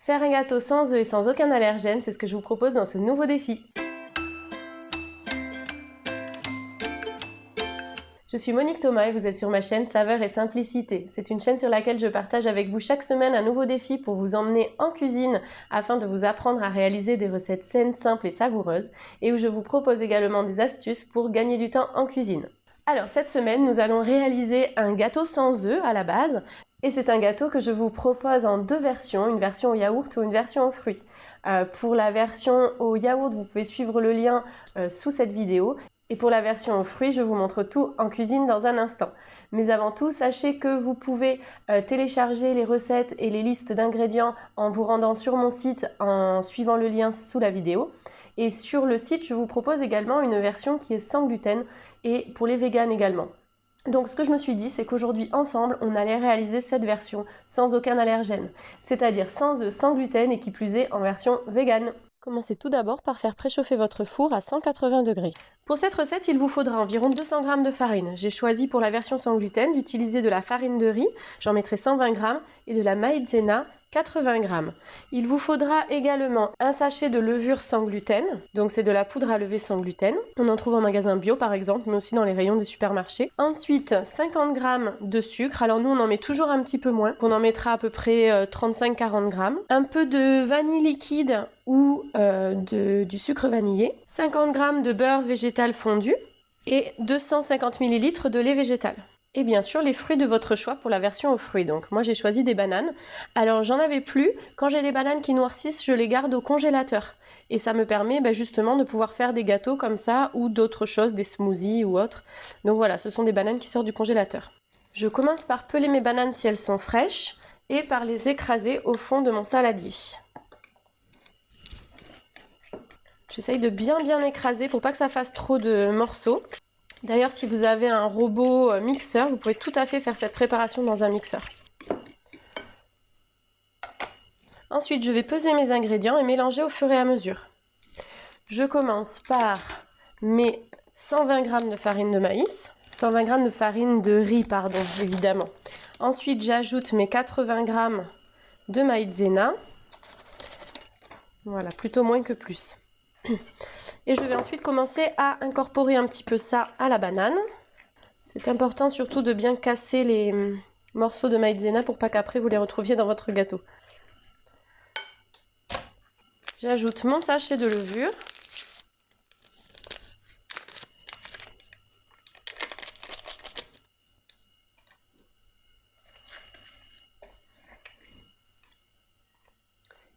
Faire un gâteau sans œufs et sans aucun allergène, c'est ce que je vous propose dans ce nouveau défi. Je suis Monique Thomas et vous êtes sur ma chaîne Saveur et Simplicité. C'est une chaîne sur laquelle je partage avec vous chaque semaine un nouveau défi pour vous emmener en cuisine afin de vous apprendre à réaliser des recettes saines, simples et savoureuses et où je vous propose également des astuces pour gagner du temps en cuisine. Alors cette semaine, nous allons réaliser un gâteau sans œufs à la base et c'est un gâteau que je vous propose en deux versions, une version au yaourt ou une version aux fruits. Pour la version au yaourt, vous pouvez suivre le lien sous cette vidéo. Et pour la version aux fruits, je vous montre tout en cuisine dans un instant. Mais avant tout, sachez que vous pouvez télécharger les recettes et les listes d'ingrédients en vous rendant sur mon site en suivant le lien sous la vidéo. Et sur le site, je vous propose également une version qui est sans gluten et pour les véganes également. Donc ce que je me suis dit, c'est qu'aujourd'hui ensemble, on allait réaliser cette version sans aucun allergène, c'est-à-dire sans œufs, sans gluten et qui plus est en version végane. Commencez tout d'abord par faire préchauffer votre four à 180 degrés. Pour cette recette, il vous faudra environ 200 g de farine. J'ai choisi pour la version sans gluten d'utiliser de la farine de riz, j'en mettrai 120 g, et de la maïzena, 80 g. Il vous faudra également un sachet de levure sans gluten, donc c'est de la poudre à lever sans gluten. On en trouve en magasin bio par exemple, mais aussi dans les rayons des supermarchés. Ensuite, 50 g de sucre, alors nous on en met toujours un petit peu moins, on en mettra à peu près 35-40 g. Un peu de vanille liquide ou du sucre vanillé, 50 g de beurre végétal fondu et 250 ml de lait végétal. Et bien sûr, les fruits de votre choix pour la version aux fruits. Donc moi j'ai choisi des bananes. Alors j'en avais plus. Quand j'ai des bananes qui noircissent, je les garde au congélateur. Et ça me permet justement de pouvoir faire des gâteaux comme ça ou d'autres choses, des smoothies ou autres. Donc voilà, ce sont des bananes qui sortent du congélateur. Je commence par peler mes bananes si elles sont fraîches et par les écraser au fond de mon saladier. J'essaye de bien écraser pour pas que ça fasse trop de morceaux. D'ailleurs, si vous avez un robot mixeur, vous pouvez tout à fait faire cette préparation dans un mixeur. Ensuite, je vais peser mes ingrédients et mélanger au fur et à mesure. Je commence par mes 120 g de farine de maïs, 120 g de farine de riz, pardon, évidemment. Ensuite, j'ajoute mes 80 g de maïzena. Voilà, plutôt moins que plus. Et je vais ensuite commencer à incorporer un petit peu ça à la banane. C'est important surtout de bien casser les morceaux de maïzena pour pas qu'après vous les retrouviez dans votre gâteau. J'ajoute mon sachet de levure.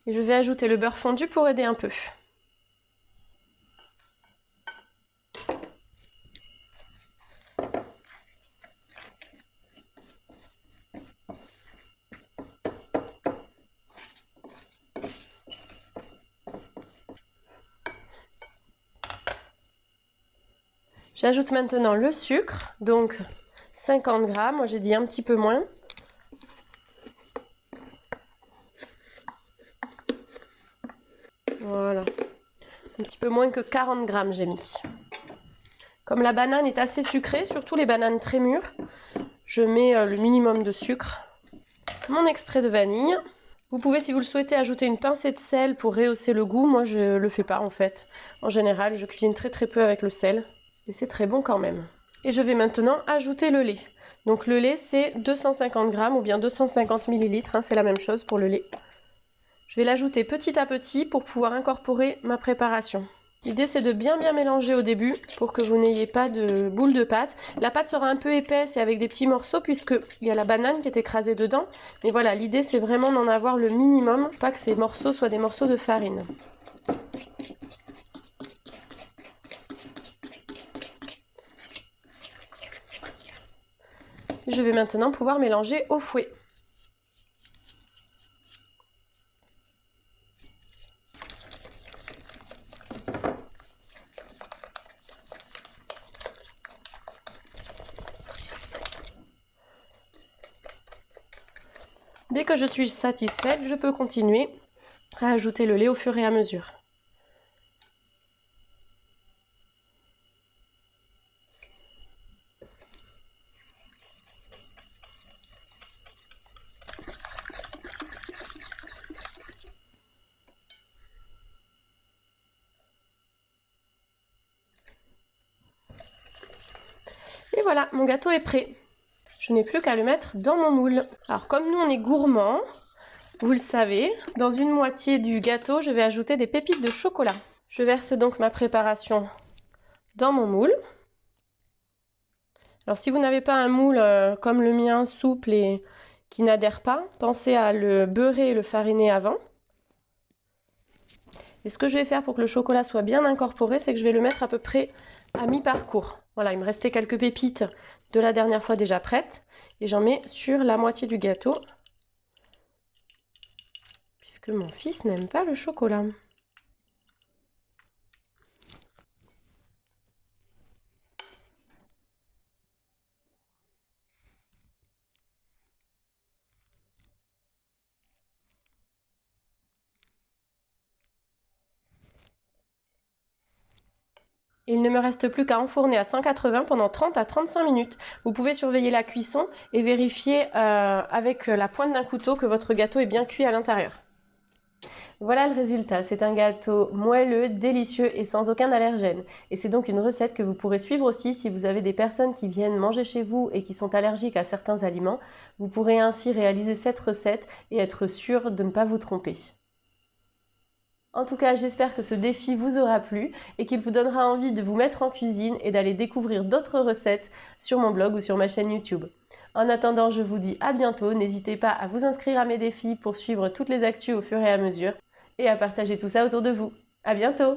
Et je vais ajouter le beurre fondu pour aider un peu. J'ajoute maintenant le sucre, donc 50 g, moi j'ai dit un petit peu moins. Voilà, un petit peu moins que 40 g j'ai mis. Comme la banane est assez sucrée, surtout les bananes très mûres, je mets le minimum de sucre. Mon extrait de vanille. Vous pouvez, si vous le souhaitez, ajouter une pincée de sel pour rehausser le goût. Moi, je le fais pas en fait. En général, je cuisine très peu avec le sel. Et c'est très bon quand même. Et je vais maintenant ajouter le lait. Donc le lait, c'est 250 g ou bien 250 ml. C'est la même chose pour le lait. Je vais l'ajouter petit à petit pour pouvoir incorporer ma préparation. L'idée, c'est de bien mélanger au début pour que vous n'ayez pas de boule de pâte. La pâte sera un peu épaisse et avec des petits morceaux puisqu'il y a la banane qui est écrasée dedans. Mais voilà, l'idée, c'est vraiment d'en avoir le minimum, pas que ces morceaux soient des morceaux de farine. Je vais maintenant pouvoir mélanger au fouet. Dès que je suis satisfaite, je peux continuer à ajouter le lait au fur et à mesure. voilà, mon gâteau est prêt. Je n'ai plus qu'à le mettre dans mon moule. Alors comme nous on est gourmands, vous le savez, dans une moitié du gâteau, je vais ajouter des pépites de chocolat. Je verse donc ma préparation dans mon moule. Alors si vous n'avez pas un moule comme le mien, souple et qui n'adhère pas, pensez à le beurrer et le fariner avant. Et ce que je vais faire pour que le chocolat soit bien incorporé, c'est que je vais le mettre à peu près à mi-parcours. Voilà, il me restait quelques pépites de la dernière fois déjà prêtes. Et j'en mets sur la moitié du gâteau. Puisque mon fils n'aime pas le chocolat. Il ne me reste plus qu'à enfourner à 180 pendant 30 à 35 minutes. Vous pouvez surveiller la cuisson et vérifier avec la pointe d'un couteau que votre gâteau est bien cuit à l'intérieur. Voilà le résultat, c'est un gâteau moelleux, délicieux et sans aucun allergène. Et c'est donc une recette que vous pourrez suivre aussi si vous avez des personnes qui viennent manger chez vous et qui sont allergiques à certains aliments. Vous pourrez ainsi réaliser cette recette et être sûr de ne pas vous tromper. En tout cas, j'espère que ce défi vous aura plu et qu'il vous donnera envie de vous mettre en cuisine et d'aller découvrir d'autres recettes sur mon blog ou sur ma chaîne YouTube. En attendant, je vous dis à bientôt. N'hésitez pas à vous inscrire à mes défis pour suivre toutes les actus au fur et à mesure et à partager tout ça autour de vous. À bientôt!